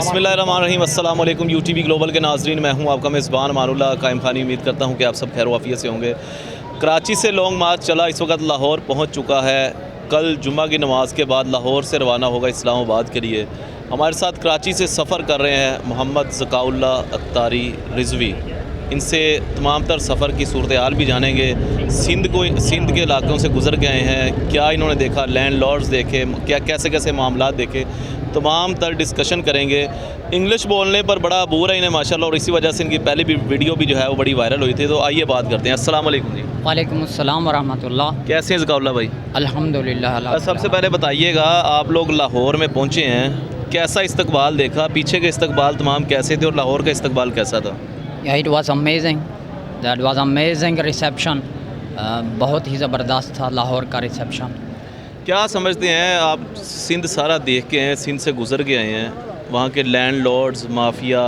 بسم اللہ الرحمن الرحیم. السلام علیکم یو ٹی وی گلوبل کے ناظرین, میں ہوں آپ کا میزبان ہمارا قائم خانی. امید کرتا ہوں کہ آپ سب خیر و عافیت سے ہوں گے. کراچی سے لانگ مارچ چلا, اس وقت لاہور پہنچ چکا ہے. کل جمعہ کی نماز کے بعد لاہور سے روانہ ہوگا اسلام آباد کے لیے. ہمارے ساتھ کراچی سے سفر کر رہے ہیں محمد ذکاء اللہ عطاری رضوی. ان سے تمام تر سفر کی صورتحال بھی جانیں گے. سندھ کے علاقوں سے گزر کے آئے ہیں, کیا انہوں نے دیکھا, لینڈ لارڈز دیکھے, کیا کیسے معاملات دیکھے, تمام تر ڈسکشن کریں گے. انگلش بولنے پر بڑا عبور ہے انہیں ماشاءاللہ, اور اسی وجہ سے ان کی پہلی بھی ویڈیو بھی جو ہے وہ بڑی وائرل ہوئی تھی. تو آئیے بات کرتے ہیں. السلام علیکم. جی وعلیکم السلام ورحمۃ اللہ. کیسے ہیں ذکاء اللہ بھائی؟ الحمدللہ. سب سے پہلے بتائیے گا, آپ لوگ لاہور میں پہنچے ہیں, کیسا استقبال دیکھا, پیچھے کے استقبال تمام کیسے تھے, اور لاہور کا استقبال کیسا تھا؟ It was amazing, that was amazing reception. بہت ہی زبردست تھا لاہور کا ریسیپشن. کیا سمجھتے ہیں آپ, سندھ سارا دیکھ کے ہیں, سندھ سے گزر کے آئے ہیں, وہاں کے لینڈ لارڈز, مافیا,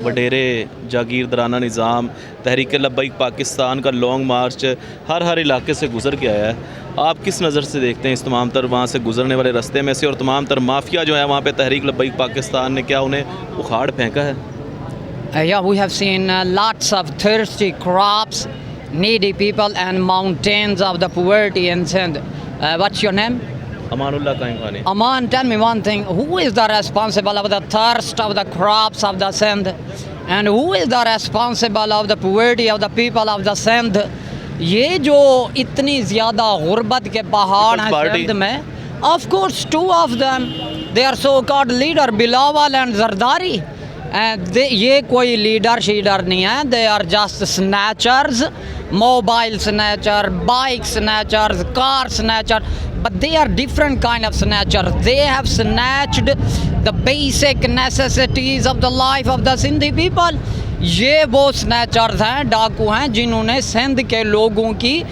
وڈیرے, جاگیردارانہ نظام, تحریک لبیک پاکستان کا لانگ مارچ ہر علاقے سے گزر کے آیا ہے. آپ کس نظر سے دیکھتے ہیں اس تمام تر وہاں سے گزرنے والے رستے میں سے, اور تمام تر مافیا جو ہے وہاں پہ تحریک لبیک پاکستان نے کیا انہیں اکھاڑ پھینکا ہے؟ Yeah, we have seen lots of thirsty crops, needy people and mountains of the poverty in Sindh. What's your name? Aman Ullah قائم خانی. Aman, tell me one thing. Who is the responsible of the thirst of the crops of the Sindh? And who is the responsible of the poverty of the people of the Sindh? یہ جو اتنی زیادہ غربت کے پہاڑ ہیں سندھ میں, of course two of them, they are so called leader Bilawal and Zardari. یہ کوئی لیڈر شیڈر نہیں ہے. دے آر جسٹ سنیچرز, موبائل سنیچر, بائک سنیچرز, کار سنیچر, but they are different kind of snatchers. They have snatched the basic necessities of the life of the Sindhi people. یہ وہ سنیچرز ہیں, ڈاکو ہیں, جنہوں نے سندھ کے لوگوں کی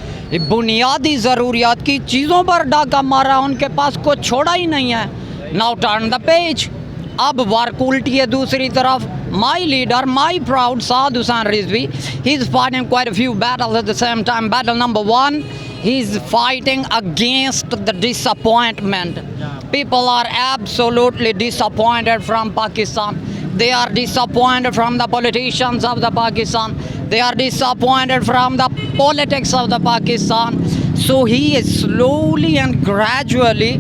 بنیادی ضروریات کی چیزوں پر ڈاکہ مارا, ان کے پاس کچھ چھوڑا ہی نہیں ہے. Now turn the page. اب وارک الٹی ہے دوسری طرف. My leader, my proud Saad Hussain Rizvi, he's fighting quite a few battles at the same time. Battle number one, he's fighting against the disappointment. People are absolutely disappointed from Pakistan. They are disappointed from the politicians of the Pakistan. They are disappointed from the politics of the Pakistan. So he is slowly and gradually,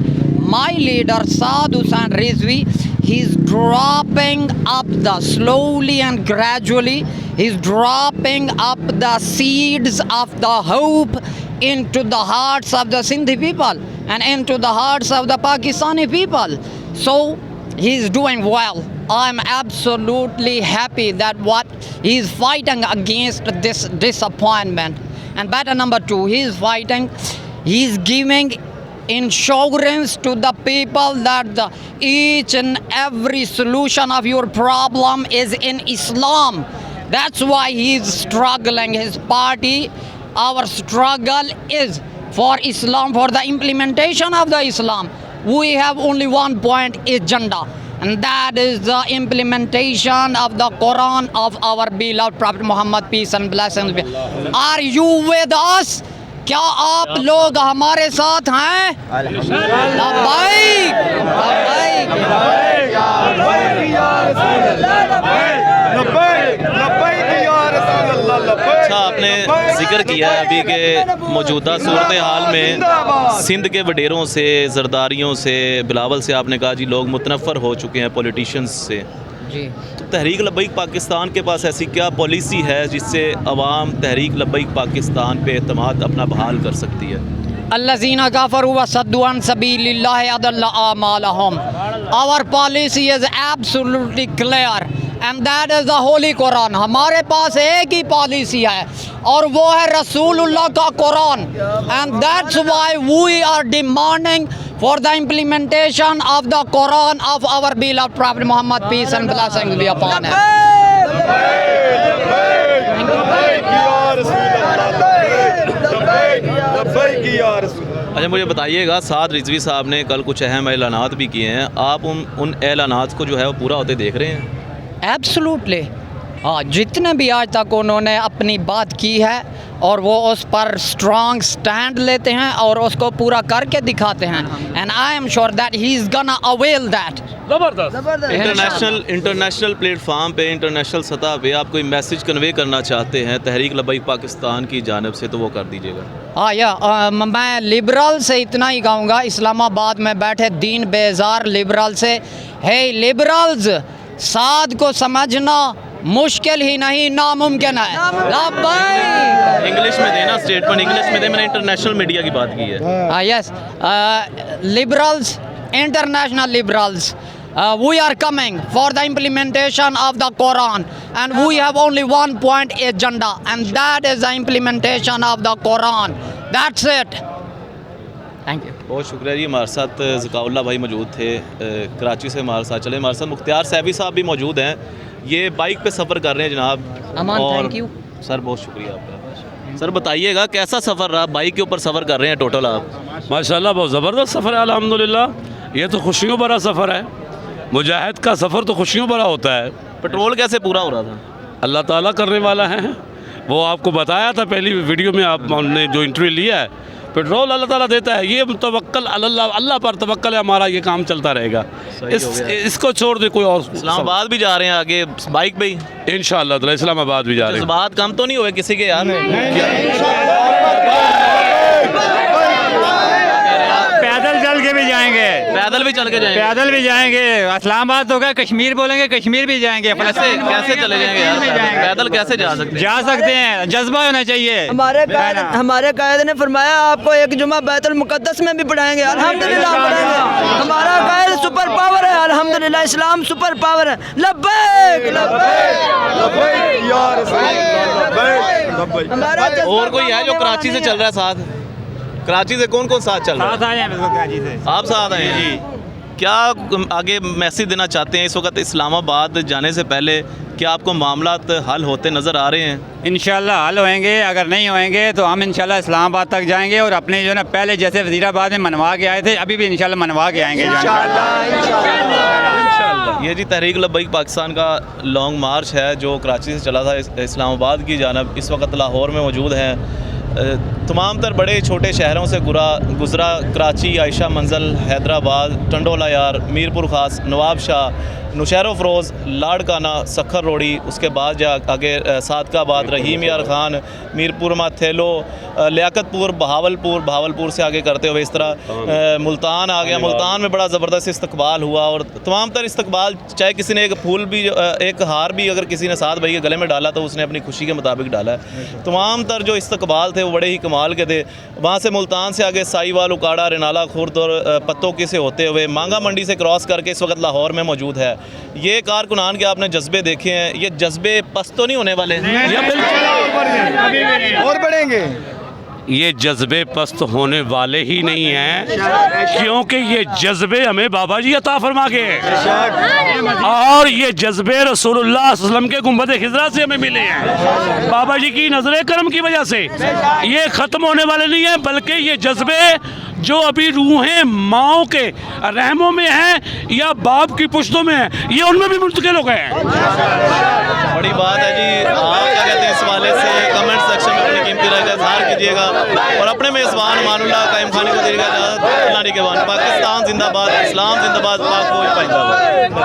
my leader Saad Hussain Rizvi, he's dropping up slowly and gradually, he's dropping up the seeds of the hope into the hearts of the Sindhi people and into the hearts of the Pakistani people. So he's doing well. I'm absolutely happy that what he's fighting against this disappointment. And battle number two, he's giving insurance to the people that each and every solution of your problem is in Islam. That's why he's struggling. His party, our struggle is for Islam, for the implementation of the Islam. We have only one point agenda, and that is the implementation of the Quran of our beloved Prophet Muhammad, peace and blessings be. Are you with us? کیا آپ لوگ ہمارے ساتھ ہیں؟ لبیک لبیک لبیک. اچھا, آپ نے ذکر کیا ہے ابھی کہ موجودہ صورتحال میں سندھ کے وڈیروں سے, زرداریوں سے, بلاول سے, آپ نے کہا جی لوگ متنفر ہو چکے ہیں پولیٹیشینز سے. جی, تحریک لبیک پاکستان کے پاس ایسی کیا پالیسی ہے جس سے عوام تحریک لبیک پاکستان پہ اعتماد اپنا بحال کر سکتی ہے؟ الذین کفروا وصدوا عن سبیل اللہ اضل اعمالہم. Our policy is absolutely clear and that is the holy Quran. ہمارے پاس ایک ہی پالیسی ہے اور وہ ہے رسول اللہ کا قرآن. And that's why we are demanding for the implementation of the Quran of our beloved Prophet Muhammad, peace and blessings be upon him. اچھا, مجھے بتائیے گا, سعد رضوی صاحب نے کل کچھ اہم اعلانات بھی کیے ہیں, آپ ان اعلانات کو جو ہے وہ پورا ہوتے دیکھ رہے ہیں؟ Absolutely. ہاں جتنے بھی آج تک انہوں نے اپنی بات کی ہے اور وہ اس پر اسٹرانگ سٹینڈ لیتے ہیں اور اس کو پورا کر کے دکھاتے ہیں. And I am sure that he is gonna avail that. International platform پہ, انٹرنیشنل سطح پہ آپ کوئی میسج کنوے کرنا چاہتے ہیں تحریک لبیک پاکستان کی جانب سے تو وہ کر دیجیے گا. ہاں میں لبرل سے اتنا ہی کہوں گا, اسلام آباد میں بیٹھے دین بیزار لبرل سے, ہے لبرلز سعد کو سمجھنا مشکل ہی نہیں ناممکن ہے. انگلش میں دینا اسٹیٹمنٹ, انگلش میں دے, میں نے انٹرنیشنل میڈیا کی بات کی ہے. Yes liberals, international liberals, we are coming for the implementation of the Quran and we have only one point agenda and that is the implementation of the Quran. That's it. Thank you. بہت شکریہ جی. ہمارے ساتھ ذکاء اللہ بھائی موجود تھے کراچی سے ہمارے ساتھ چلے. ہمارے ساتھ مختار صاحبی صاحب بھی موجود ہیں, یہ بائک پہ سفر کر رہے ہیں جناب. امان تھینک یو سر, بہت شکریہ آپ کا. سر بتائیے گا کیسا سفر رہا, بائک کے اوپر سفر کر رہے ہیں ٹوٹل آپ؟ ماشاءاللہ بہت زبردست سفر ہے الحمدللہ. یہ تو خوشیوں بھرا سفر ہے, مجاہد کا سفر تو خوشیوں بھرا ہوتا ہے. پیٹرول کیسے پورا ہو رہا تھا؟ اللہ تعالیٰ کرنے والا ہے, وہ آپ کو بتایا تھا پہلی ویڈیو میں, آپ نے جو انٹرویو لیا ہے. پیٹرول اللہ تعالیٰ دیتا ہے, یہ توکل اللہ, اللہ پر توکل ہے ہمارا, یہ کام چلتا رہے گا. اس کو چھوڑ دے کوئی اور. اسلام آباد بھی جا رہے ہیں آگے بائک پہ ہی انشاءاللہ تعالیٰ, اسلام آباد بھی جا رہے ہیں. بات کم تو نہیں ہوئے کسی کے یار؟ پیدل چل کے بھی جائیں گے, پیدل بھی چل کے جائیں گے, پیدل بھی جائیں گے. اسلام آباد تو گئے, کشمیر بولیں گے, کشمیر بھی جائیں گے. کیسے چلے جائیں گے یار؟ پیدل کیسے جا سکتے ہیں؟ جا سکتے ہیں, جذبہ ہونا چاہیے. ہمارے قائد نے فرمایا آپ کو ایک جمعہ بیت المقدس میں بھی پڑھائیں گے. الحمدللہ پڑھائیں گے. ہمارا قائد سپر پاور ہے, الحمدللہ اسلام سپر پاور ہے. لبیک لبیک یا رسول اللہ. اور کوئی ہے جو کراچی سے چل رہا ہے ساتھ؟ کراچی سے کون کون ساتھ چل رہا ہے؟ ساتھ آئے ہیں کراچی سے. آپ ساتھ آئے ہیں جی. کیا آگے میسج دینا چاہتے ہیں اس وقت اسلام آباد جانے سے پہلے؟ کیا آپ کو معاملات حل ہوتے نظر آ رہے ہیں؟ انشاءاللہ حل ہوئیں گے, اگر نہیں ہوئیں گے تو ہم انشاءاللہ اسلام آباد تک جائیں گے اور اپنے جو نا پہلے جیسے وزیر آباد میں منوا کے آئے تھے, ابھی بھی انشاءاللہ منوا کے آئیں گے. یہ جی تحریک لبیک پاکستان کا لانگ مارچ ہے جو کراچی سے چلا تھا اسلام آباد کی جانب. اس وقت لاہور میں موجود ہیں. تمام تر بڑے چھوٹے شہروں سے گزرا. کراچی, عائشہ منزل, حیدرآباد, ٹنڈولا یار, میرپور خاص, نواب شاہ, نوشہر و فروز, لاڑکانہ, سکھر روڑی, اس کے بعد جا آگے صادقہ آباد, رحیم یار خان, میرپور تھیلو, لیاقت پور, بہاولپور سے آگے کرتے ہوئے اس طرح ملتان آ گیا. ملتان میں بڑا زبردست استقبال ہوا اور تمام تر استقبال, چاہے کسی نے ایک پھول بھی, ایک ہار بھی اگر کسی نے ساتھ بھائی کے گلے میں ڈالا تو اس نے اپنی خوشی کے مطابق ڈالا ہے. تمام تر جو استقبال تھے وہ بڑے ہی کمال کے تھے. وہاں سے ملتان سے آگے سائی وال, اکاڑا, رنالہ خورد اور پتوں کی سے ہوتے ہوئے مانگا منڈی سے کراس کر کے اس وقت لاہور میں موجود ہے. یہ کارکنان کے آپ نے جذبے دیکھے ہیں, یہ جذبے پست تو نہیں ہونے والے, اور بڑھیں گے. یہ جذبے پست ہونے والے ہی نہیں ہیں, کیونکہ یہ جذبے ہمیں بابا جی عطا فرما کے ہیں, اور یہ جذبے رسول اللہ صلی اللہ علیہ وسلم کے گنبد خضرا سے ہمیں ملے ہیں, بابا جی کی نظر کرم کی وجہ سے. یہ ختم ہونے والے نہیں ہیں, بلکہ یہ جذبے جو ابھی روحیں ماؤں کے رحموں میں ہیں یا باپ کی پشتوں میں ہیں, یہ ان میں بھی منتقل ہو گئے ہیں. بڑی بات ہے جی. آپ کیا کہتے ہیں اس حوالے سے کمنٹ سیکشن میں اپنی قیمتی رائے کا اظہار کیجیے گا اور اپنے میزبان امان اللہ قائم خانی کو دیجیے گا اجازت. اللہ کے بعد پاکستان زندہ باد, اسلام زندہ باد, پاک فوج پائندہ باد.